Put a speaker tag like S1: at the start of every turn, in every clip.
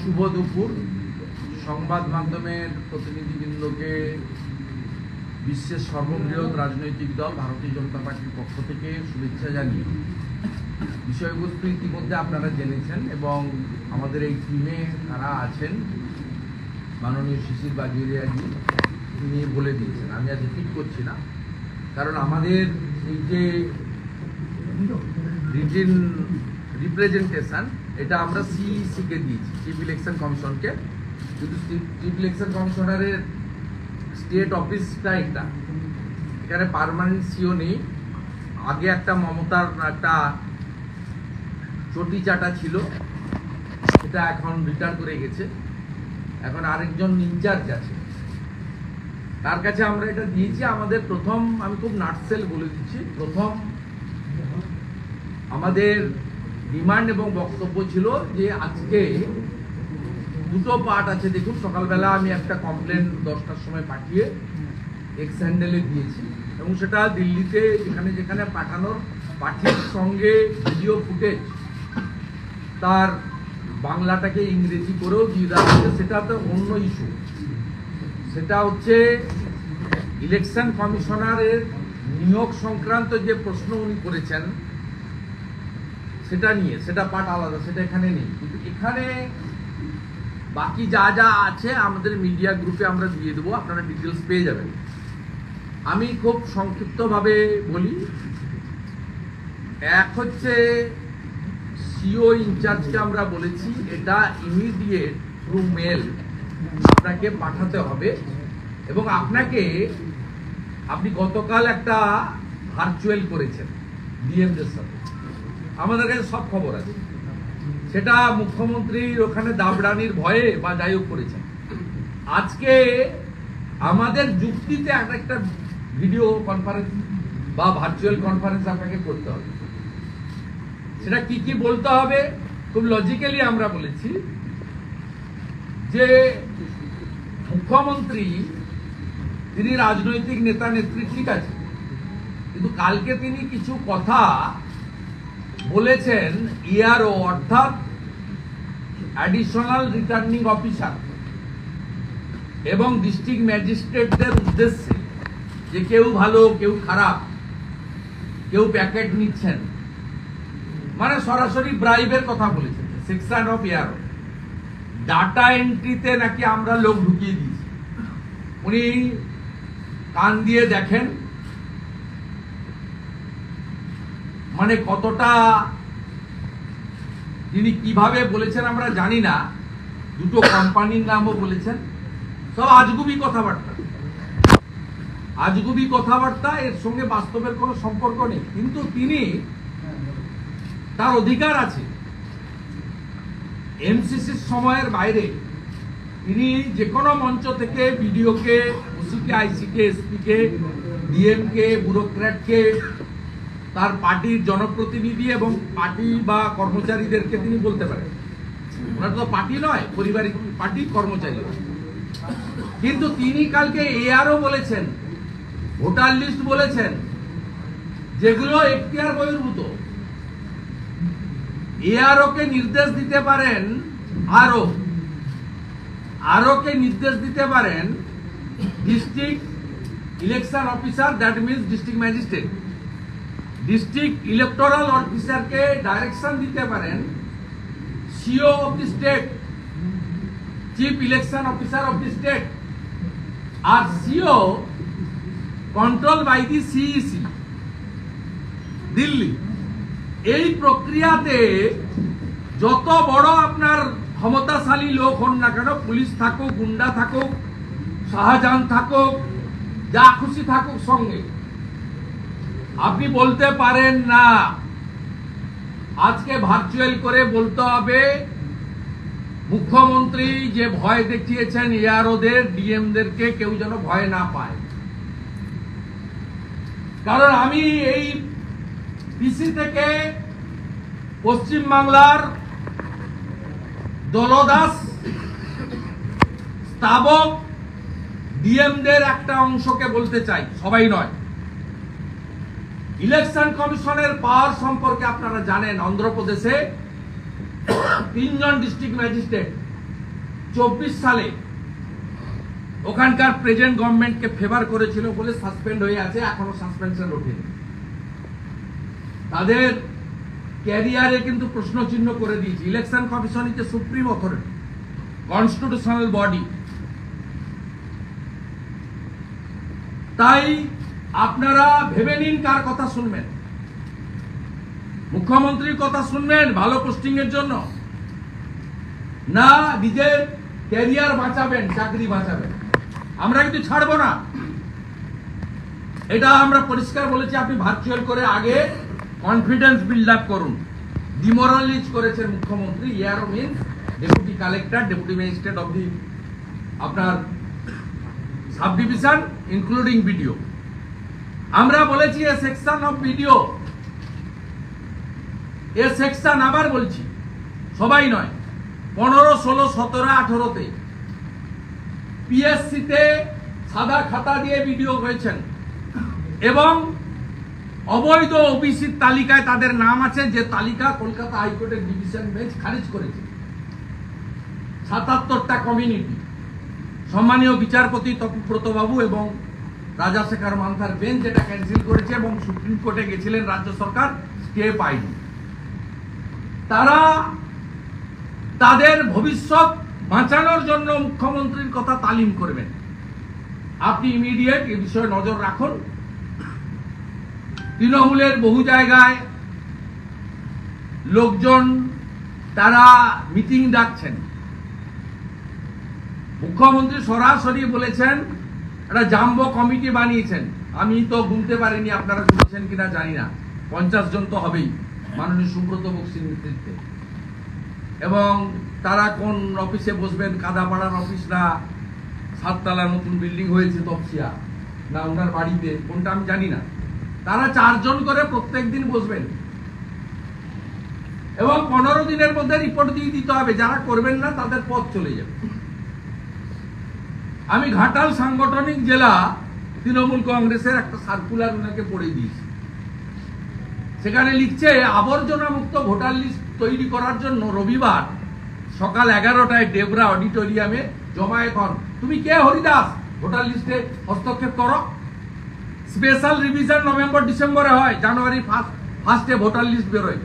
S1: শুভ দুপুর। সংবাদ মাধ্যমের প্রতিনিধিবৃন্দকে বিশ্বের সর্ববৃহৎ রাজনৈতিক দল ভারতীয় জনতা পার্টির পক্ষ থেকে শুভেচ্ছা জানিয়ে বিষয়বস্তু ইতিমধ্যে আপনারা জেনেছেন এবং আমাদের এই টিমে তারা আছেন মাননীয় শিশির বাজেরিয়াজি তিনি বলে দিয়েছেন। আমি আজ রিপিট করছি না, কারণ আমাদের এই যে রিটেন রিপ্রেজেন্টেশন এটা আমরা সিইসিকে দিয়েছি, চিফ ইলেকশন কমিশনকে। কিন্তু চিফ ইলেকশন কমিশনারের স্টেট অফিসটা এটা, এখানে পার্মানেন্ট সিও নেই। আগে একটা মমতার একটা চটি চাটা ছিল, সেটা এখন রিটার্ন করে গেছে, এখন আরেকজন ইনচার্জ আছে, তার কাছে আমরা এটা দিয়েছি। আমাদের প্রথম, আমি খুব নাটসেল বলে দিচ্ছি, প্রথম আমাদের ডিমান্ড এবং বক্তব্য ছিল যে আজকে দুটো পার্ট আছে। দেখুন, সকালবেলা আমি একটা কমপ্লেন 10টার সময় পাঠিয়ে এক্স হ্যান্ডেলে দিয়েছি এবং সেটা দিল্লিতে যেখানে যেখানে পাঠানোর পাঠির সঙ্গে ভিডিও ফুটেজ তার বাংলাটাকে ইংরেজি করেও দিয়ে দেওয়া হচ্ছে। সেটা তো অন্য ইস্যু, সেটা হচ্ছে ইলেকশন কমিশনারের নিয়োগ সংক্রান্ত যে প্রশ্ন উনি করেছেন সেটা নিয়ে, সেটা পার্ট আলাদা, সেটা এখানে নেই। কিন্তু এখানে বাকি যা যা আছে আমাদের মিডিয়া গ্রুপে আমরা দিয়ে দেবো, আপনারা ডিটেলস পেয়ে যাবেন। আমি খুব সংক্ষিপ্তভাবে বলি। এক হচ্ছে সিও ইনচার্জকে আমরা বলেছি এটা ইমিডিয়েট থ্রু মেল আপনাকে পাঠাতে হবে এবং আপনি গতকাল একটা ভার্চুয়াল করেছেন ডিএমদের সাথে, আমাদের কাছে সব খবর আছে। সেটা মুখ্যমন্ত্রীর ওখানে দাবড়ানির ভয়ে বা যাই হোক করেছেন। আজকে আমাদের যুক্তিতে একটা ভিডিও কনফারেন্স বা ভার্চুয়াল কনফারেন্স আপনাকে করতে হবে। সেটা কি কি বলতে হবে, খুব লজিক্যালি আমরা বলেছি যে মুখ্যমন্ত্রী তিনি রাজনৈতিক নেতা নেত্রী, ঠিক আছে, কিন্তু কালকে তিনি কিছু কথা বলেছেন ইআরও অর্থাৎ অ্যাডিশনাল রিটার্নিং অফিসার এবং ডিস্ট্রিক্ট ম্যাজিস্ট্রেটদের উদ্দেশ্যে যে কেউ ভালো কেউ খারাপ, কেউ প্যাকেট নিচ্ছেন, মানে সরাসরি ব্রাইবের কথা বলেছেন। সেকশন অফ ইআরও ডাটা এন্ট্রিতে নাকি আমরা লোক ঢুকিয়ে দিয়েছি। উনি কান দিয়ে দেখেন, মানে কতটা তিনি কিভাবে বলেছেন আমরা জানি না। দুটো কোম্পানির নামও বলেছেন, সব আজগুবি কথাবার্তা, আজগুবি কথাবার্তা, এর সঙ্গে বাস্তবের কোনো সম্পর্ক নেই। কিন্তু তিনি, তার অধিকার আছে এমসিসির সময়ের বাইরে তিনি যে কোনো মঞ্চ থেকে বিডিওকে, ওসিকে, আইসিকে, এসপিকে, ডিএমকে, ব্যুরোক্র্যাটকে, তার পার্টির জনপ্রতিনিধি এবং পার্টি বা কর্মচারীদেরকে তিনি বলতে পারেন। ওনার তো পার্টি নয়, পারিবারিক পার্টি, কর্মচারী। কিন্তু তিনি কালকে এআরও বলেছেন, ভোটার লিস্ট বলেছেন, যেগুলো এখতিয়ার বহির্ভূত। এআরও কে নির্দেশ দিতে পারেন, আরও কে নির্দেশ দিতে পারেন district election officer, that means district magistrate. District electoral অফিসারকে ডাইরেকশন দিতে পারেন CEO of the state, chief election officer of the state. আর CEO control by the CEC Delhi. এই প্রক্রিয়াতে যত বড় আপনার ক্ষমতাশালী লোক হন না কেন, পুলিশ থাকুক, গুন্ডা থাকুক, শাহজাহান থাকুক, যা খুশি থাকুক সঙ্গে, আপনি বলতে পারেন না। আজকে ভার্চুয়াল করে বলতে হবে মুখ্যমন্ত্রী যে ভয় দেখিয়েছেন এআরওদের, ডিএমদেরকে কেউ যেন ভয় না পায়। কারণ আমি এই পিসি থেকে পশ্চিমবাংলার দলদাস স্থাবক ডিএমদের একটা অংশকে বলতে চাই, সবাই নয়। ইলেকশন কমিশনের পাওয়ার সম্পর্কে আপনারা জানেন, অন্ধ্রপ্রদেশে 3 জন ডিস্ট্রিক্ট ম্যাজিস্ট্রেট 24 সালে ওখানকার প্রেজেন্ট গভর্নমেন্টকে ফেভার করেছিল বলে সাসপেন্ড হয়ে আছে, এখনো সাসপেনশন ওঠেনি। তাদের ক্যারিয়ারে কিন্তু প্রশ্ন চিহ্ন করে দিয়েছে। Election commission is a supreme authority, constitutional body. তাই আপনারা ভেবে নিন কার কথা শুনবেন। মুখ্যমন্ত্রীর কথা শুনবেন ভালো পোস্টিং এর জন্য, না নিজের ক্যারিয়ার বাঁচাবেন, চাকরি বাঁচাবেন। আমরা কিন্তু ছাড়বো না, এটা আমরা পরিষ্কার বলেছি। আপনি ভার্চুয়াল করে আগে কনফিডেন্স বিল্ড আপ করুন। ডিমোরালাইজ করেছেন মুখ্যমন্ত্রী। I mean deputy collector, deputy magistrate of the আপনার সাব ডিভিশন ইনক্লুডিং বিডিও। আমরা বলেছি A section of BDO, A section আবার বলছি, সবাই নয়, 15, 16, 17, 18-তে পিএসসিতে সাদা খাতা দিয়ে বিডিও হয়েছেন এবং অবৈধ ওবিসির তালিকায় তাদের নাম আছে, যে তালিকা কলকাতা হাইকোর্টের ডিভিশন বেঞ্চ খারিজ করেছে। 77টা কমিউনিটি, সম্মানীয় বিচারপতি তপব্রত বাবু এবং রাজাশেখর মান্থার বেঞ্চ যেটা ক্যান্সেল করেছে এবং সুপ্রিম কোর্টে গেছিলেন রাজ্য সরকার, স্টে পায়নি। তারা তাদের ভবিষ্যৎ বাঁচানোর জন্য মুখ্যমন্ত্রীর কথা তালিম করবেন। আপনি ইমিডিয়েট এ বিষয়ে নজর রাখুন। তৃণমূলের বহু জায়গায় লোকজন তারা মিটিং ডাকছেন। মুখ্যমন্ত্রী সরাসরি বলেছেন একটা জাম্বো কমিটি বানিয়েছেন। আমি তো গুনতে পারিনি, আপনারা শুনেছেন কিনা জানি না, 50 জন তো হবেই মাননীয় সুব্রত বক্সির নেতৃত্বে। এবং তারা কোন অফিসে বসবেন, কাদাপাড়ার অফিস না 7 তলা নতুন বিল্ডিং হয়েছে তপসিয়া, না ওনার বাড়িতে, কোনটা আমি জানি না। তারা 4 জন করে প্রত্যেক দিন বসবেন এবং 15 দিনের মধ্যে রিপোর্ট দিয়ে দিতে হবে। যারা করবেন না তাদের পদ চলে যাবে। আমি ঘাটাল সাংগঠনিক জেলা তৃণমূল কংগ্রেসের একটা সার্কুলার ওনাকে পড়ে দিয়েছি। সেখানে লিখছে আবর্জনা মুক্ত ভোটার লিস্ট তৈরি করার জন্য রবিবার সকাল 11টায় ডেবরা অডিটোরিয়ামে জমায়েত হন। তুমি কে হরিদাস ভোটার লিস্টে হস্তক্ষেপ করো? স্পেশাল রিভিশন নভেম্বর ডিসেম্বরে হয়, জানুয়ারি ফার্স্টে ভোটার লিস্ট বেরোয়।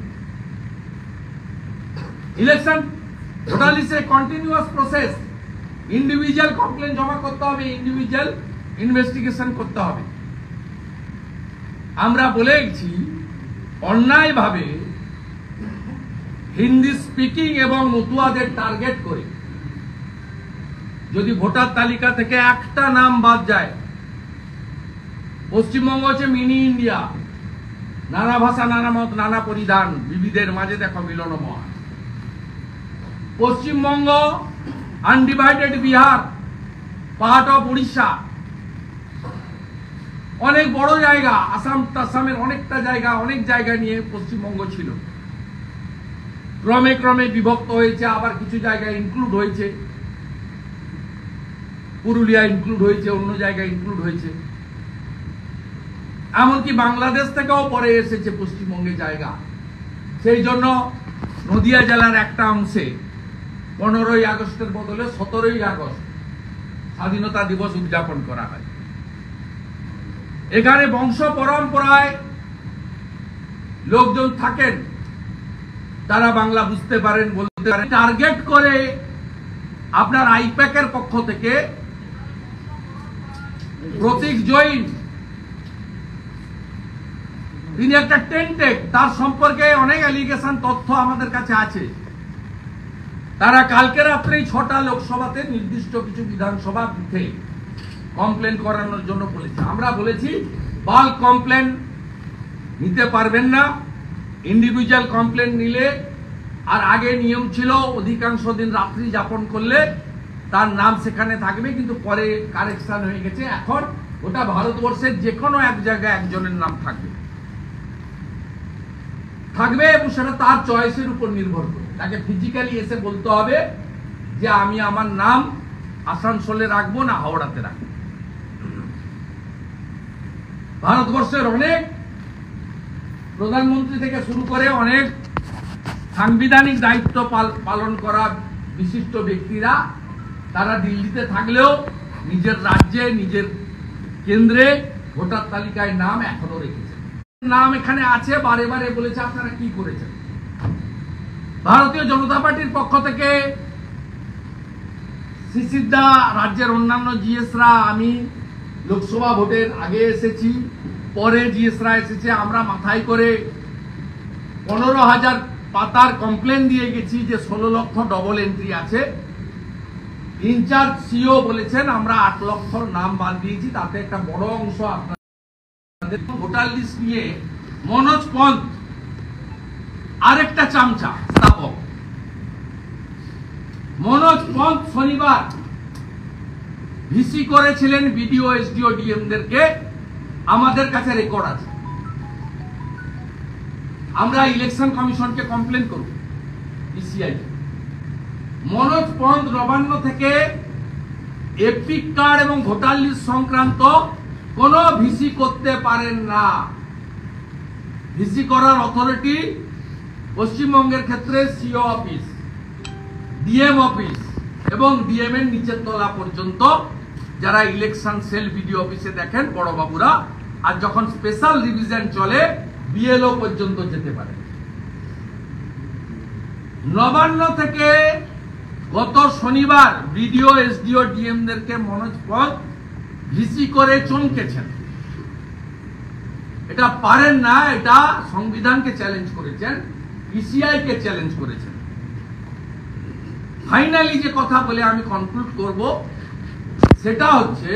S1: ইলেকশন ভোটার লিস্টে কন্টিনিউয়াস প্রসেস, ইন্ডিভিজুয়াল কমপ্লেন জমা করতে হবে, ইন্ডিভিজুয়াল ইনভেস্টিগেশন করতে হবে। আমরা বলেছি অন্যায়ভাবে হিন্দি স্পিকিং এবং মতুয়াদের টার্গেট করে যদি ভোটার তালিকা থেকে একটা নাম বাদ যায়, পশ্চিমবঙ্গ হচ্ছে মিনি ইন্ডিয়া, নানা ভাষা, নানা মত, নানা পরিধান, বিবিধের মাঝে দেখো মিলনময়। Paschimbanga undivided Bihar, part of Orissa, অনেক বড় জায়গা, আসামের অনেকটা জায়গা, অনেক জায়গা নিয়ে পশ্চিমবঙ্গ ছিল। ক্রমে ক্রমে বিভক্ত হয়েছে, আবার কিছু জায়গায় ইনক্লুড হয়েছে, পুরুলিয়া ইনক্লুড হয়েছে, অন্য জায়গায় ইনক্লুড হয়েছে। এমনকি বাংলাদেশ থেকেও পরে এসেছে পশ্চিমবঙ্গে জায়গা। সেই জন্য নদিয়া জেলার একটা অংশে 15ই আগস্টের বদলে 17ই আগস্ট স্বাধীনতা দিবস উদযাপন করা হয়। এখানে বংশ পরম্পরায় লোকজন থাকেন, তারা বাংলা বুঝতে পারেন, বলতে পারেন। টার্গেট করে আপনার আইপ্যাকের পক্ষ থেকে প্রতীক জৈন, তিনি একটা টেন্টেড, তার সম্পর্কে অনেক অ্যালিগেশন তথ্য আমাদের কাছে আছে। তারা কালকে রাত্রেই 6টা লোকসভাতে নির্দিষ্ট কিছু বিধানসভা বুথে কমপ্লেন করানোর জন্য বলেছে। আমরা বলেছি বাল্ক কমপ্লেন নিতে পারবেন না, ইন্ডিভিজুয়াল কমপ্লেন নিলে, আর আগে নিয়ম ছিল অধিকাংশ দিন রাত্রি যাপন করলে তার নাম সেখানে থাকবে, কিন্তু পরে কারেকশন হয়ে গেছে। এখন ওটা ভারতবর্ষের যে কোনো এক জায়গায় একজনের নাম থাকবে এবং সেটা তার চয়েসের উপর নির্ভর করে। তাকে ফিজিক্যালি এসে বলতে হবে যে আমি আমার নাম আসানসোলে রাখবো না হাওড়াতে রাখবো। ভারতবর্ষের অনেক প্রধানমন্ত্রী থেকে শুরু করে অনেক সাংবিধানিক দায়িত্ব পালন করা বিশিষ্ট ব্যক্তিরা তারা দিল্লিতে থাকলেও নিজের রাজ্যে নিজের কেন্দ্রে ভোটার তালিকায় নাম এখনো রেখেছে, নাম এখানে আছে, বারে বারে বলেছে আপনারা কি করেছেন। ভারতীয় জনতা পার্টির পক্ষ থেকে সিসিদা, রাজ্যের অন্যান্য জিএসরা, আমি লোকসভা ভোটের আগে এসেছি, পরে জিএসরা এসেছে, আমরা মাথায় করে 15,000 পাতার কমপ্লেন দিয়ে গেছি যে 16 লক্ষ ডবল এন্ট্রি আছে। ইনচার্জ সিও বলেছেন আমরা 8 লক্ষ নাম বাদ দিয়েছি, তাতে একটা বড় অংশ আপনাদের ভোটার লিস্ট নিয়ে মনোজ পন্থ আরেকটা চামচা স্থাপক মনোজ পন্থ শনিবার ভিসি করেছিলেন বিডিও, এসডিও, ডিএমদেরকে, আমাদের কাছে রেকর্ড আছে। আমরা ইলেকশন কমিশনকে কমপ্লেন করব, ইসিআই। মনোজ পন্থ নবান্ন থেকে এপিক কার্ড এবং ভোটার লিস্ট সংক্রান্ত কোন ভিসি করতে পারেন না। ভিসি করার অথরিটি পশ্চিমবঙ্গের ক্ষেত্রে সিও অফিস, ডিএম অফিস এবং ডিএম এর নিচের তলা পর্যন্ত, যারা ইলেকশন সেল বিডিও অফিসে দেখেন বড় বাবুরা, আর যখন স্পেশাল রিভিশন চলে বিএলও পর্যন্ত যেতে পারে। নবান্ন থেকে গত শনিবার বিডিও, এসডিও, ডিএমদেরকে মনোজ পন্থ ভিসি করে চমকেছেন। এটা পারেন না, এটা সংবিধানকে চ্যালেঞ্জ করেছেন, ইসিআই কে চ্যালেঞ্জ করেছেন। ফাইনালি যে কথা বলে আমি কনক্লুড করব সেটা হচ্ছে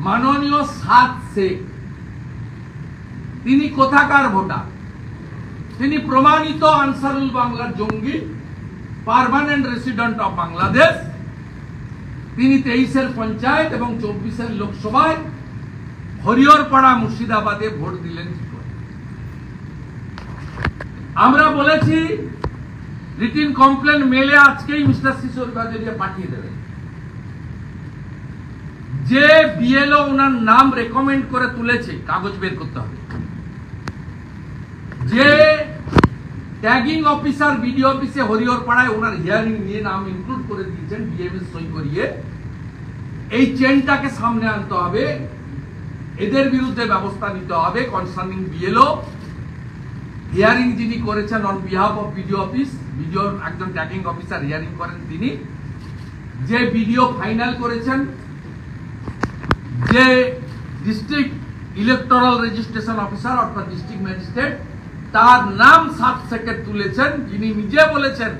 S1: মাননীয় সাদ শেখ, তিনি কোথাকার ভোটার? তিনি প্রমাণিত আনসারুল বাংলার জঙ্গি, পার্মানেন্ট রেসিডেন্ট অফ বাংলাদেশ। তিনি 23-এর পঞ্চায়েত এবং 24-এর লোকসভায় হরিহরপাড়া, মুর্শিদাবাদে ভোট দিলেন। আমরা বলেছি রিটিন কমপ্লেন মেলে আজকেই মিস্টার শিশোর বাজারিয়া পাঠিয়ে দেবেন। যে বিএলও ওনার নাম রেকমেন্ড করে তুলেছে, কাগজ বের করতে হবে। যে ট্যাগিং অফিসার বিডিও অফিসে হরিহরপাড়ায় ওনার হিয়ারিং নিয়ে নাম ইনক্লুড করে দিয়েছেন ডিএমএস সই করিয়ে, এই চেনটাকে সামনে আনতে হবে, এদের বিরুদ্ধে ব্যবস্থা নিতে হবে। কনসার্নিং বিএলও হিয়ারিং যিনি করেছেন on behalf of BDO office, বিডিওর একজন ট্যাগিং অফিসার হিয়ারিং করেন তিনি, যে বিডিও ফাইনাল করেছেন, যে ডিস্ট্রিক্ট ইলেকটোরাল রেজিস্ট্রেশন অফিসার অর্থাৎ ডিস্ট্রিক্ট ম্যাজিস্ট্রেট, তার নাম সাব সেক্রেটারি তুলেছেন, যিনি নিজে বলেছেন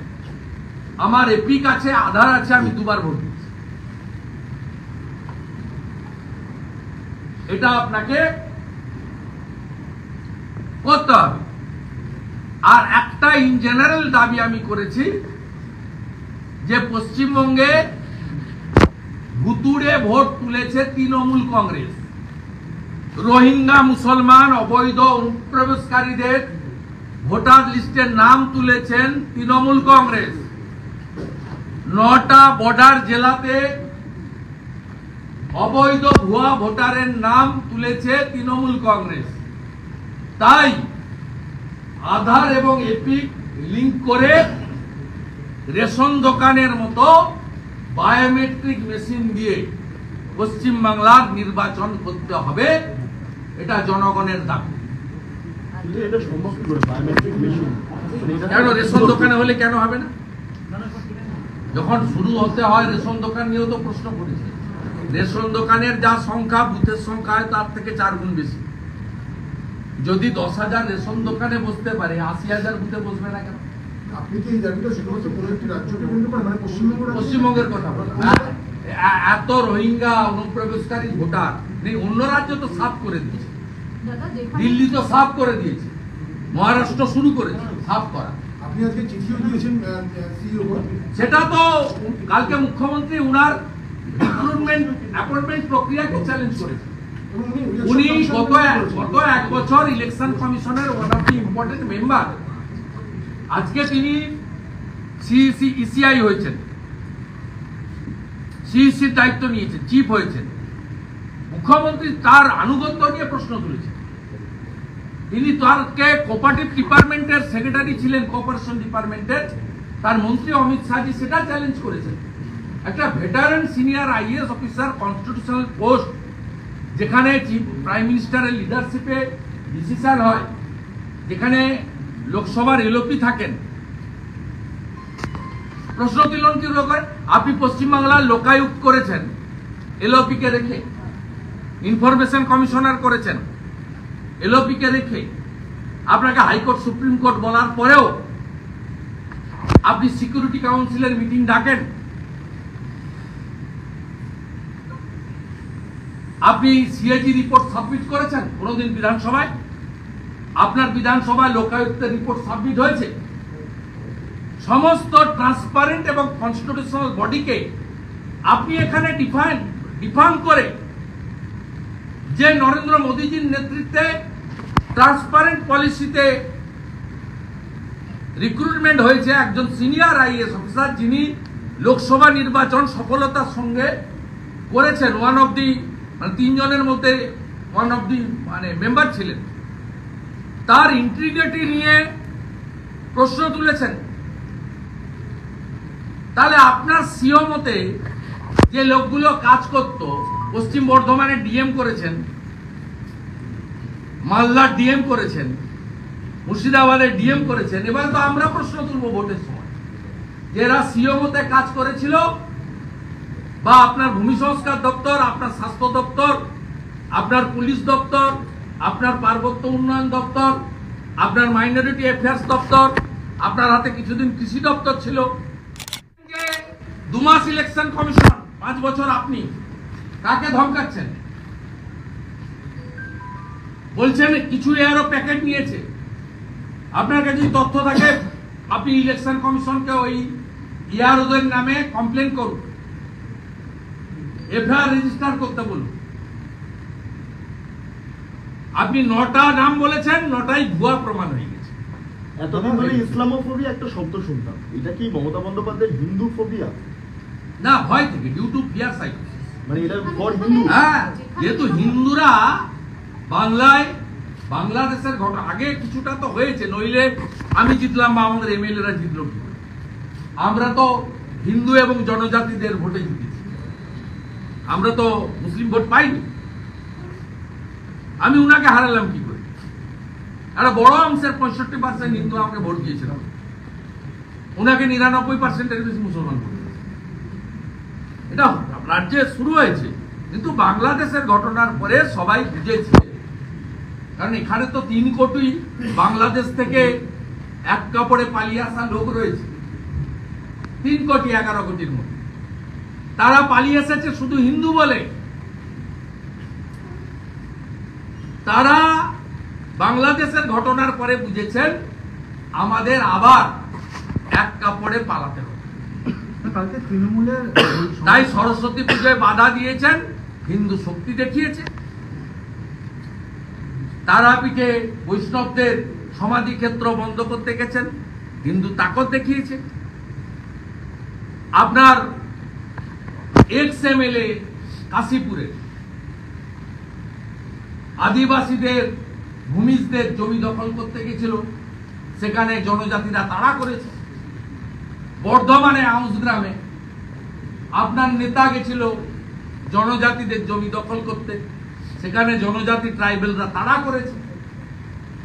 S1: আমার এপিক আছে, আধার আছে, আমি 2বার ভোট দিয়েছি। এটা আপনাকে করতে হবে। আর একটা ইন জেনারেল দাবি আমি করেছি যে পশ্চিমবঙ্গে ভুতুড়ে ভোট তুলেছে তৃণমূল কংগ্রেস। রোহিঙ্গা মুসলমান অবৈধ অনুপ্রবেশকারীদের ভোটার লিস্টের নাম তুলেছেন তৃণমূল কংগ্রেস। 9টা বর্ডার জেলাতে অবৈধ ভুয়া ভোটারের নাম তুলেছে তৃণমূল কংগ্রেস। তাই আধার এবং এপিক লিংক করে রেশন দোকানের মতো বায়োমেট্রিক মেশিন দিয়ে পশ্চিমবাংলার নির্বাচন করতে হবে, এটা জনগণের দাবি। কেন রেশন দোকানে হলে কেন হবে না? যখন শুরু হতে হয় রেশন দোকান নিয়েও তো প্রশ্ন করেছে। রেশন দোকানের যা সংখ্যা, বুথের সংখ্যা হয় তার থেকে 4 গুণ বেশি। যদি 10,000 রেশন দোকানে বসতে পারে, 80,000 বুথে বসবে না কেন?
S2: আপনি কি এই দাবিটা শুধুমাত্র কোনো একটি রাজ্যকে বলতে পারেন, মানে
S1: পশ্চিমবঙ্গের কথা বলেন? এত রোহিঙ্গা অনুপ্রবেশকারী ভোটার নেই, অন্য রাজ্য তো সাফ করে দিয়েছে, দিল্লি তো সাফ করে দিয়েছে, মহারাষ্ট্র শুরু করেছে সাফ করা।
S2: আপনি আজকে চিঠিও দিয়েছেন সিইও,
S1: সেটা তো কালকে মুখ্যমন্ত্রী উনার রিক্রুটমেন্ট অ্যাপয়েন্টমেন্ট প্রক্রিয়াকে চ্যালেঞ্জ করেছেন। উনি গত 1 বছর ইলেকশন কমিশনের one of the important member. আজকে তিনি ইসিআই হয়েছেন, সিইসির দায়িত্ব নিয়েছেন, চিফ হয়েছেন। মুখ্যমন্ত্রী তার আনুগত্য নিয়ে প্রশ্ন তুলেছেন। তিনি তারকে কোঅপারেটিভ ডিপার্টমেন্টের সেক্রেটারি ছিলেন, কোঅপারেশন ডিপার্টমেন্টের, তার মন্ত্রী অমিত শাহজি সেটা চ্যালেঞ্জ করেছেন। একটা veteran senior IAS officer constitutional post, যেখানে চিফ প্রাইম মিনিস্টারের লিডারশিপে ডিসিশন হয়, যেখানে লোকসভার এলওপি থাকেন, প্রশ্ন তুলন কি করে? আপনি পশ্চিমবাংলার লোকায়ুক্ত করেছেন এলওপি কে রেখে, ইনফরমেশন কমিশনার করেছেন এলওপি কে রেখে, আপনাকে হাইকোর্ট সুপ্রিম কোর্ট বলার পরেও আপনি সিকিউরিটি কাউন্সিলের মিটিং ডাকেন, আপনি সিএজি রিপোর্ট সাবমিট করেছেন কোনদিন বিধানসভায়? আপনার বিধানসভায় লোকায়ুক্তের রিপোর্ট সাবমিট হয়েছে? সমস্ত ট্রান্সপারেন্ট এবং কনস্টিটিউশনাল বডিকে আপনি এখানে ডিফাইন করে যে নরেন্দ্র মোদীজির নেতৃত্বে ট্রান্সপারেন্ট পলিসিতে রিক্রুটমেন্ট হয়েছে একজন সিনিয়র আইএএস অফিসার, যিনি লোকসভা নির্বাচন সফলতার সঙ্গে করেছেন, ওয়ান অফ দি তিনজনের মধ্যে ওয়ান অফ দি মেম্বার ছিলেন, তার ইন্টিগ্রিটি নিয়ে প্রশ্ন তুলেছেন। তাহলে আপনার সিও মতে যে লোকগুলো কাজ করত, পশ্চিম বর্ধমানে ডিএম করেছেন, মালদার ডিএম করেছেন, মুর্শিদাবাদের ডিএম করেছেন, এবার তো আমরা প্রশ্ন তুলবো ভোটের সময় যে এরা সিও মতে কাজ করেছিল, বা আপনার ভূমি সংস্কার দপ্তর, আপনার স্বাস্থ্য দপ্তর, আপনার পুলিশ দপ্তর, আপনার পার্বত্য উন্নয়ন দপ্তর, আপনার মাইনরিটি অ্যাফেয়ার্স দপ্তর, আপনার হাতে কিছুদিন কৃষি দপ্তর ছিল, 2 মাস ইলেকশন কমিশন, 5 বছর আপনি কাকে ধমকাচ্ছেন? বলছেন কিছু এরও প্যাকেট নিয়েছে। আপনার কাছে যদি তথ্য থাকে আপনি ইলেকশন কমিশনকে ওই ইয়ারোদের নামে কমপ্লেন করুন, এফআইআর রেজিস্টার করতে বলুন। আপনি 9টা নাম বলেছেন, 9টাই ভুয়া প্রমাণ হয়ে গেছে।
S3: এতদিন ধরে ইসলামোফোবিয়া একটা শব্দ শুনতাম, এটা কি মমতা বন্দ্যোপাধ্যায়ের হিন্দু ফোবিয়া?
S1: না, ভয় থেকে, ডিউ টু ফিয়ার সাইকোসিস।
S3: মানে এটা ফর হিন্দু?
S1: হ্যাঁ, যেহেতু হিন্দুরা বাংলাদেশের ঘটনা আগে কিছুটা তো হয়েছে, নইলে আমি জিতলাম বা আমাদের এমএলএরা জিতল কি করে? আমরা তো হিন্দু এবং জনজাতিদের ভোটে জিতেছি, আমরা তো মুসলিম ভোট পাইনি। আমি উনাকে হারালাম কি করে? একটা বড় অংশের 65% হিন্দু আমাকে ভোট দিয়েছিলাম, উনাকে 99%-এর বেশি মুসলমান ভোট দিয়েছে। এটা রাজ্যে শুরু হয়েছে, কিন্তু বাংলাদেশের ঘটনার পরে সবাই বুঝেছে, কারণ এখানে তো 3 কোটি বাংলাদেশ থেকে এক কাপড়ে পালিয়ে আসা লোক রয়েছে, 3 কোটি 11 কোটির মধ্যে। তারা পালিয়ে এসেছে শুধু হিন্দু বলে। তারা বাংলাদেশের ঘটনার পরে বুঝেছেন আমাদের আবার এক কাপড়ে পালাতে হবে।
S2: কালকে তৃণমূলের
S1: তাই সরস্বতী পুজোয় বাধা দিয়েছেন, হিন্দু শক্তি দেখিয়েছে। তারাপীঠে বৈষ্ণবদের সমাধি ক্ষেত্র বন্ধ করতে গেছেন, হিন্দু তাকত দেখিয়েছে। আপনার এক্স এমএলএ কাশীপুরে আদিবাসীদের ভূমিজদের জমি দখল করতে গেছিল, সেখানে জনজাতিরা তাড়া করেছে। বর্ধমানে আউসগ্রামে আপনার নেতা গেছিল জনজাতিদের জমি দখল করতে, সেখানে জনজাতি ট্রাইবেলরা তাড়া করেছে।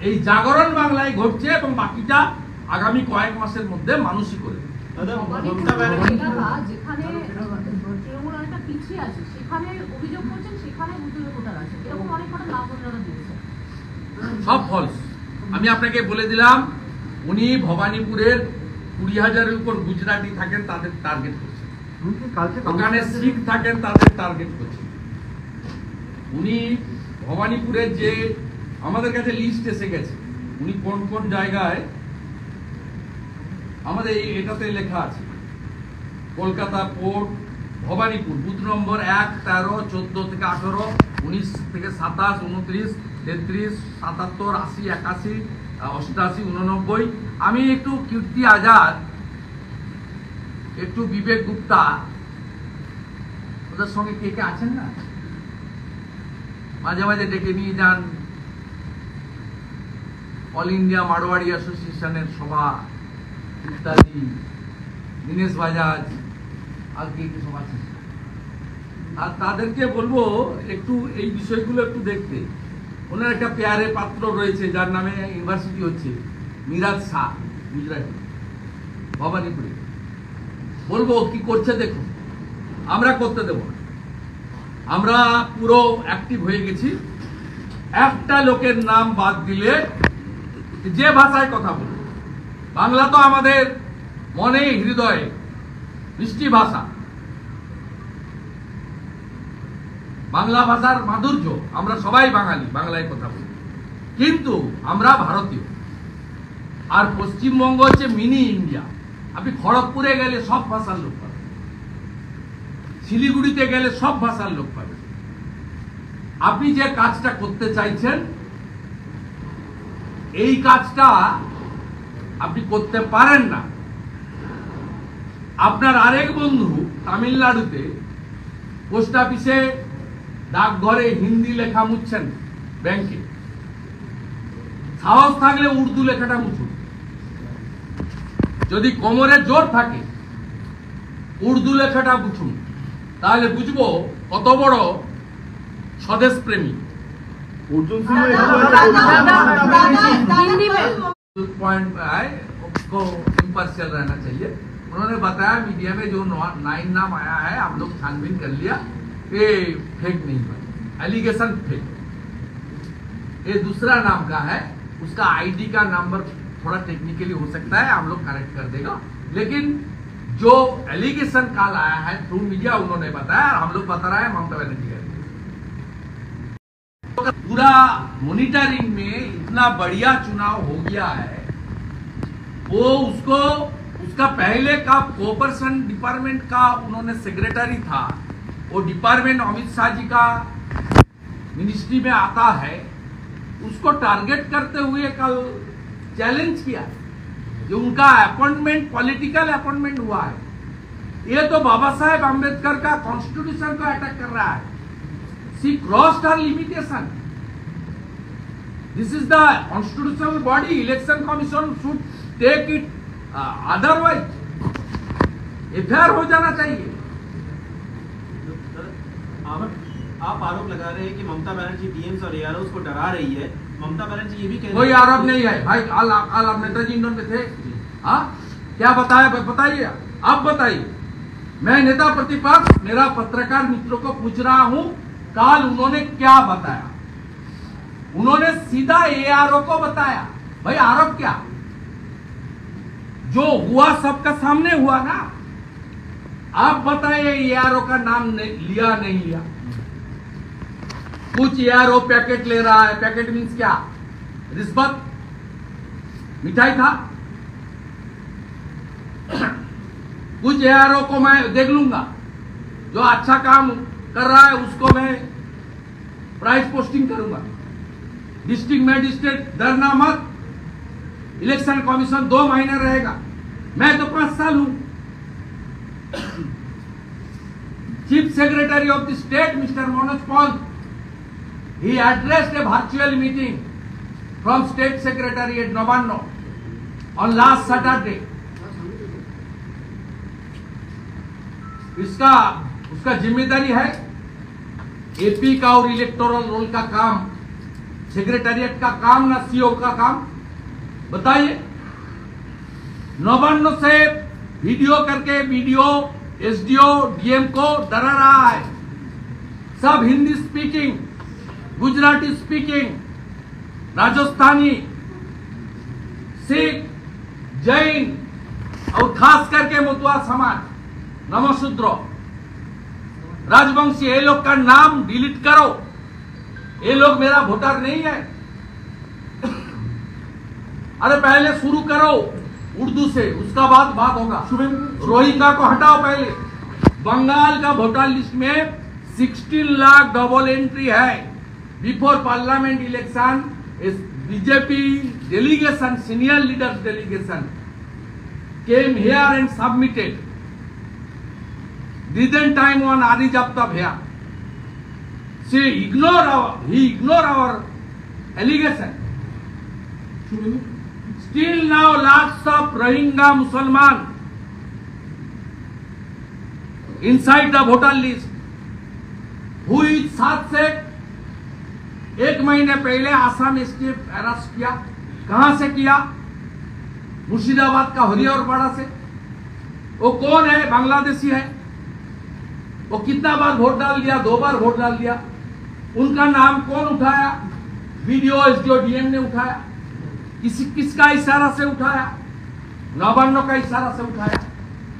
S1: এই জাগরণ বাংলায় ঘটছে এবং বাকিটা আগামী কয়েক মাসের মধ্যে মানুষই করে।
S4: যেখানে তৃণমূল অনেকটা পিছিয়ে আছে, সেখানে অভিযোগ করছেন সেখানে বুথে ভোটার আছে, এরকম অনেক কটা নাম ওনারা দিয়েছে,
S1: সব ফলস। আমি আপনাকে বলে দিলাম, উনি ভবানীপুরের 20,000-এর উপর গুজরাটি থাকেন, তাদের টার্গেট করছেন। ওখানে শিখ থাকেন, তাদের টার্গেট করছেন। উনি ভবানীপুরের যে আমাদের কাছে লিস্ট এসে গেছে, উনি কোন কোন জায়গায়, আমাদের এটাতে লেখা আছে, Kolkata port, Bhowanipore booth number 1, 13, 14 থেকে 18, 19 থেকে 27, 29, 33, 77, 80, 81, 88, 89। আমি একটু কীর্তি আজাদ, একটু বিবেক গুপ্তা, ওদের সঙ্গে কে কে আছেন না, মাঝে মাঝে ডেকে নিয়ে যান অল ইন্ডিয়া মারোয়াড়ি অ্যাসোসিয়েশনের সভা ইত্যাদি, দীনেশ বাজাজ, আর কে কে সব আছে, আর তাদেরকে বলবো একটু এই বিষয়গুলো একটু দেখতে। ওনার একটা পেয়ারে পাত্র রয়েছে যার নামে ইউনিভার্সিটি হচ্ছে, মিরাজ শাহ, গুজরাটি, ভবানীপুরে। বলবো কি করছে দেখুন, আমরা করতে দেব না। আমরা পুরো অ্যাক্টিভ হয়ে গেছি। একটা লোকের নাম বাদ দিলে যে ভাষায় কথা বলবে, বাংলা তো আমাদের মনে হৃদয়ে মিষ্টি ভাষা, বাংলা ভাষার মাধুর্য, আমরা সবাই বাঙালি, বাংলায় কথা বলি, কিন্তু আমরা ভারতীয়। আর পশ্চিমবঙ্গ হচ্ছে মিনি ইন্ডিয়া। আপনি খড়গপুরে গেলে সব ভাষার লোক পাবেন, শিলিগুড়িতে গেলে সব ভাষার লোক পাবেন। আপনি যে কাজটা করতে চাইছেন এই কাজটা আপনি করতে পারেন না। আপনার আরেক বন্ধু তামিলনাড়ুতে পোস্ট অফিসে ডাকঘরে হিন্দি লেখা মুছছেন, ব্যাংকে। সাহস থাকলে উর্দু লেখাটা মুছুন। যদি কোমরে জোর থাকে উর্দু লেখাটা মুছুন, তাহলে বুঝবো কত বড় স্বদেশ প্রেমী।
S3: अर्जुन सिंह
S1: पॉइंट पे आए, उसको इम्पार्शियल रहना चाहिए। उन्होंने बताया मीडिया में जो 9 नाम आया है, हम लोग छानबीन कर लिया, ये फेक नहीं है, एलिगेशन फेक। ये दूसरा नाम का है, उसका आईडी का नंबर थोड़ा टेक्निकली हो सकता है, हम लोग करेक्ट कर देगा, लेकिन जो एलिगेशन कॉल आया है थ्रू मीडिया उन्होंने बताया, और हम लोग बता रहे हैं ममता बनर्जी का। पूरा मॉनिटरिंग में इतना बढ़िया चुनाव हो गया है, वो उसको उसका पहले का कोऑपरेशन डिपार्टमेंट का उन्होंने सेक्रेटरी था, वो डिपार्टमेंट अमित शाह जी का मिनिस्ट्री में आता है, उसको टारगेट करते हुए कल चैलेंज किया जो उनका अपॉइंटमेंट पॉलिटिकल अपॉइंटमेंट हुआ है। ये तो बाबा साहेब आम्बेडकर का कॉन्स्टिट्यूशन को अटैक कर रहा है। She crossed her limitation. This is the constitutional body. Election Commission should take it. Otherwise, FIR हो जाना चाहिए।
S5: आप आरोप लगा रहे हैं कि ममता बनर्जी डीएम्स और एआरओस को डरा रही है। ममता बनर्जी ये भी कह रही है
S1: कोई आरोप नहीं है भाई। काल आप नेताजी इंदौर में थे, हाँ क्या बताया बताइए, आप बताइए। मैं नेता प्रतिपक्ष मेरा पत्रकार मित्रों को पूछ रहा हूं, काल उन्होंने क्या बताया? उन्होंने सीधा एआरओ को बताया। भाई आरोप क्या? जो हुआ सबका सामने हुआ ना। आप बताइए एआरओ का नाम लिया नहीं लिया? कुछ एआरओ पैकेट ले रहा है, पैकेट मीन्स क्या? रिश्वत, मिठाई था। कुछ एआरओ को मैं देख लूंगा, जो अच्छा काम कर रहा है उसको मैं प्राइस पोस्टिंग करूंगा। डिस्ट्रिक्ट मैजिस्ट्रेट डरना मत, इलेक्शन कमीशन 2 महीने रहेगा, मैं तो 5 साल हूं। Chief secretary of the state mister Manoj Paul, he addressed a virtual meeting from state secretary at Novanno on last Saturday. इसका उसका जिम्मेदारी है एपी का और इलेक्टोरल रोल का काम, सेक्रेटेरिएट का काम ना सीओ का काम। बताइए, नवान्न से वीडियो करके वीडियो एसडीओ डीएम को डरा रहा है। सब हिंदी स्पीकिंग, गुजराती स्पीकिंग, राजस्थानी, सिख, जैन और खास करके मुतवा समाज, नमशूद्र, राजवंशी, ये लोग का नाम डिलीट करो। ये लोग मेरा वोटर नहीं है। अरे पहले शुरू करो उर्दू से, उसका बाद बात होगा। रोहिंग्या को हटाओ पहले। बंगाल का वोटर लिस्ट में 16 लाख डबल एंट्री है। Before parliament election BJP delegation, senior leaders delegation came here and submitted. Didn't time on Arijapta here. He ignored our allegation. Still now lots of Rohingya Musliman inside the voter list, हुई 7 से 1 महीने पहले Assam STF arrest किया। कहां से किया? मुर्शिदाबाद का हरियारपाड़ा से। वो कौन है? बांग्लादेशी है। वो कितना बार वोट डाल दिया? 2 बार वोट डाल दिया। उनका नाम कौन उठाया? वीडियो एसडीओडीएम ने उठाया। किसका इशारा से उठाया? नवान्नो का इशारा से उठाया।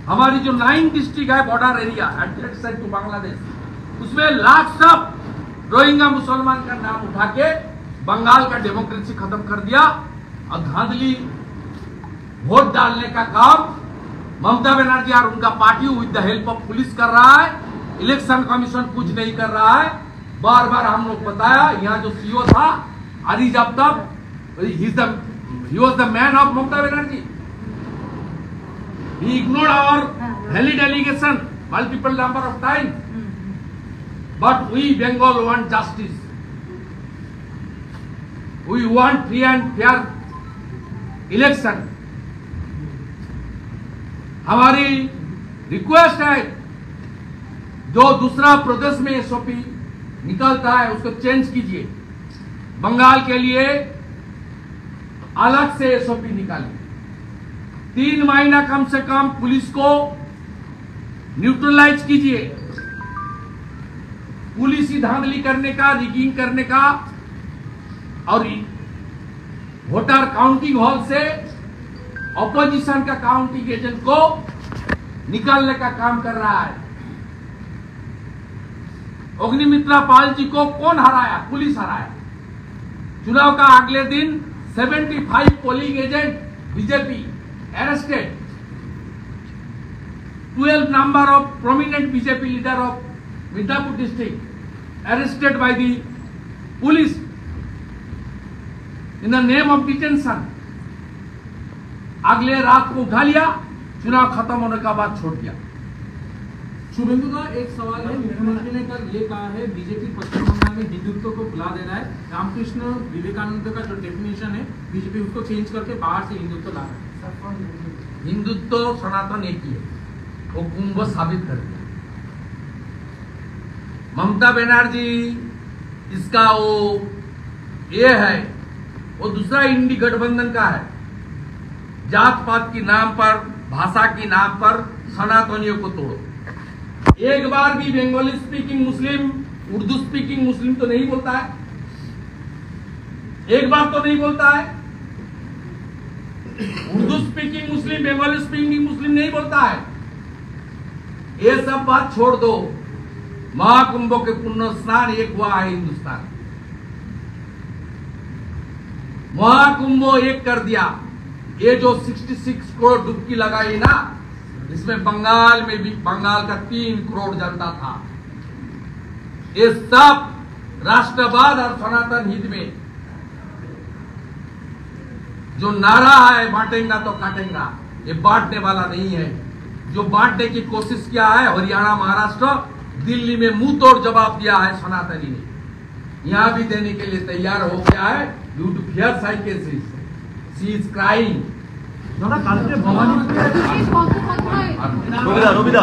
S1: हमारी जो 9 डिस्ट्रिक्ट है border area at that side to Bangladesh, उसमें लाख सब रोहिंग्या मुसलमान का नाम उठा के बंगाल का डेमोक्रेसी खत्म कर दिया और धांधली वोट डालने का काम ममता बनर्जी और उनका party with the help of police कर रहा है। इलेक्शन कमीशन कुछ नहीं कर रहा है। बार बार हम लोग बताया, यहाँ जो सीओ था Ariz Aftab, he was the man of Mamata Banerjee. He ignored our valid allegation multiple number of times. But we Bengal want justice. We want free and fair election. हमारी रिक्वेस्ट है, जो दूसरा प्रदेश में एसओपी निकलता है उसको चेंज कीजिए। बंगाल के लिए अलग से एसओपी निकालिए। 3 महीना कम से कम पुलिस को न्यूट्रलाइज कीजिए। पुलिस ही धांधली करने का, रिगिंग करने का और वोटर काउंटिंग हॉल से ऑपोजिशन का काउंटिंग एजेंट को निकालने का काम कर रहा है। अग्निमित्रा पाल जी को कौन हराया? पुलिस हराया। चुनाव का अगले दिन 75 polling agent BJP arrested. 12 number of prominent BJP leader of Midnapur district arrested by the police in the name of detention. अगले रात को उठा लिया, चुनाव खत्म होने का बाद छोड़ दिया।
S6: शुभेंदु का एक सवाल है, मुख्यमंत्री ने कल ये कहा है बीजेपी पश्चिम बंगाल में हिंदुत्व को भुला दे रहा है। रामकृष्ण विवेकानंद का जो डेफिनेशन है बीजेपी उसको चेंज करके बाहर से हिंदुत्व ला रहा है।
S1: हिंदुत्व सनातन एक ही है, वो कुंभ साबित कर दिया। ममता बनर्जी इसका वो ये है, वो दूसरा इंडी गठबंधन का है। जात पात के नाम पर, भाषा के नाम पर सनातनियों को तोड़ो। एक बार भी बंगाली स्पीकिंग मुस्लिम, उर्दू स्पीकिंग मुस्लिम तो नहीं बोलता है, एक बार तो नहीं बोलता है। उर्दू स्पीकिंग मुस्लिम, बंगाली स्पीकिंग मुस्लिम नहीं बोलता है। ये सब बात छोड़ दो। महाकुंभ के पुण्य स्नान एक हुआ है हिंदुस्तान, महाकुंभ एक कर दिया। ये जो 66 करोड़ डुबकी लगाई ना, इसमें बंगाल में भी बंगाल का 3 करोड़ जनता था। ये सब राष्ट्रवाद और सनातन हित में जो नारा है, बांटेगा तो काटेगा, ये बांटने वाला नहीं है। जो बांटने की कोशिश किया है हरियाणा, महाराष्ट्र, दिल्ली में मुंह तोड़ जवाब दिया है सनातनी ने। यहां भी देने के लिए तैयार हो गया है। ड्यू टू फियर साइकोसिस शी इज क्राइंग।
S3: দাদা কালকে ভবানীপুরে
S4: বিশেষ বন্দ্যোপাধ্যায়
S3: রবিদা